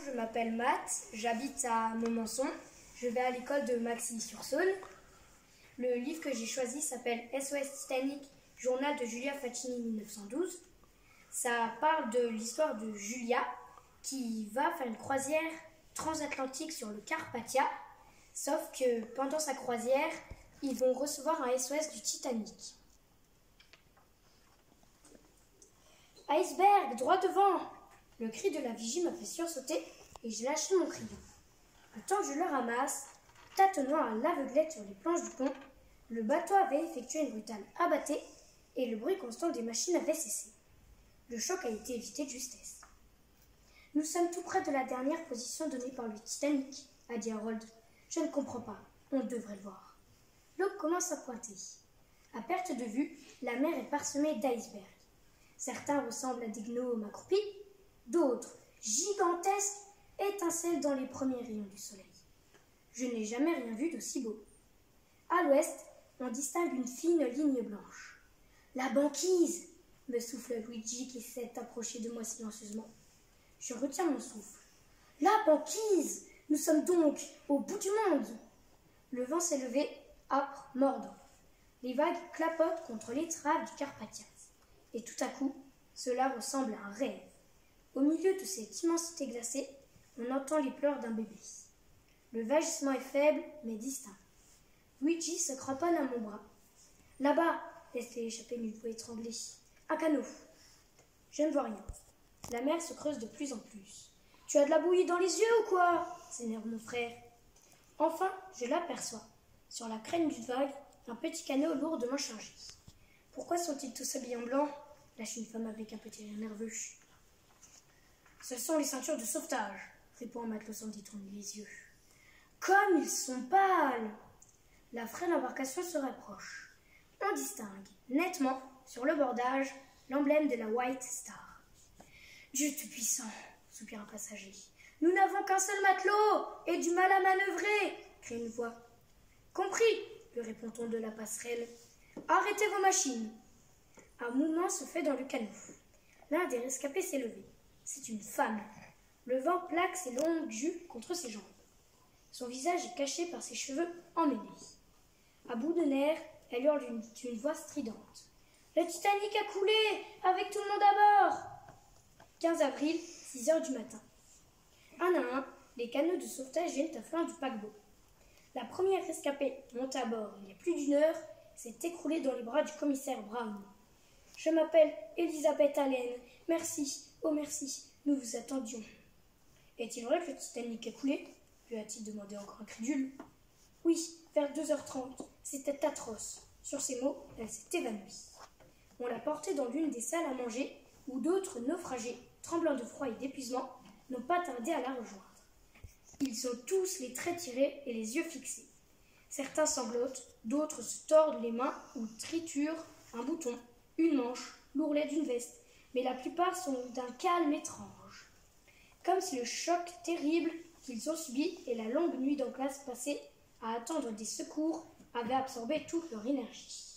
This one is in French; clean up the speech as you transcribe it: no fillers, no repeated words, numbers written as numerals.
Je m'appelle Matt, j'habite à Montmançon, je vais à l'école de Maxilly-sur-Saône. Le livre que j'ai choisi s'appelle SOS Titanic, journal de Julia Facchini 1912. Ça parle de l'histoire de Julia qui va faire une croisière transatlantique sur le Carpathia, sauf que pendant sa croisière, ils vont recevoir un SOS du Titanic. Iceberg, droit devant! Le cri de la vigie m'a fait sursauter et j'ai lâché mon crayon. Le temps que je le ramasse, tâtonnant à l'aveuglette sur les planches du pont, le bateau avait effectué une brutale abattée et le bruit constant des machines avait cessé. Le choc a été évité de justesse. Nous sommes tout près de la dernière position donnée par le Titanic, a dit Harold. Je ne comprends pas, on devrait le voir. L'aube commence à pointer. À perte de vue, la mer est parsemée d'icebergs. Certains ressemblent à des gnomes accroupis, d'autres, gigantesques, étincellent dans les premiers rayons du soleil. Je n'ai jamais rien vu d'aussi beau. À l'ouest, on distingue une fine ligne blanche. La banquise, me souffle Luigi qui s'est approché de moi silencieusement. Je retiens mon souffle. La banquise! Nous sommes donc au bout du monde! Le vent s'est levé, âpre, mordant. Les vagues clapotent contre l'étrave du Carpathia. Et tout à coup, cela ressemble à un rêve. Au milieu de cette immensité glacée, on entend les pleurs d'un bébé. Le vagissement est faible, mais distinct. Luigi se cramponne à mon bras. Là-bas, laisse-les échapper d'une voix étranglée. Un canot. Je ne vois rien. La mer se creuse de plus en plus. Tu as de la bouillie dans les yeux ou quoi? S'énerve mon frère. Enfin, je l'aperçois. Sur la crête d'une vague, un petit canot lourdement chargé. Pourquoi sont-ils tous habillés en blanc? Lâche une femme avec un petit rire nerveux. Ce sont les ceintures de sauvetage, répond un matelot sans détourner les yeux. Comme ils sont pâles! La frêle embarcation se rapproche. On distingue nettement, sur le bordage, l'emblème de la White Star. Dieu tout-puissant, soupire un passager. Nous n'avons qu'un seul matelot et du mal à manœuvrer, crie une voix. Compris, lui répond-on de la passerelle. Arrêtez vos machines. Un mouvement se fait dans le canot. L'un des rescapés s'est levé. C'est une femme. Le vent plaque ses longues jupes contre ses jambes. Son visage est caché par ses cheveux emmêlés. À bout de nerfs, elle hurle d'une voix stridente. Le Titanic a coulé, avec tout le monde à bord. 15 avril, 6 heures du matin. Un à un, les canots de sauvetage viennent à flanc du paquebot. La première rescapée, montée à bord il y a plus d'une heure, s'est écroulée dans les bras du commissaire Brown. Je m'appelle Elisabeth Allen. Merci, oh merci, nous vous attendions. Est-il vrai que le Titanic a coulé? Lui a-t-il demandé encore incrédule. Oui, vers 2h30, c'était atroce. Sur ces mots, elle s'est évanouie. On l'a portée dans l'une des salles à manger où d'autres naufragés, tremblant de froid et d'épuisement, n'ont pas tardé à la rejoindre. Ils ont tous les traits tirés et les yeux fixés. Certains sanglotent, d'autres se tordent les mains ou triturent un bouton, une manche, l'ourlet d'une veste, mais la plupart sont d'un calme étrange. Comme si le choc terrible qu'ils ont subi et la longue nuit en classe passée à attendre des secours avaient absorbé toute leur énergie.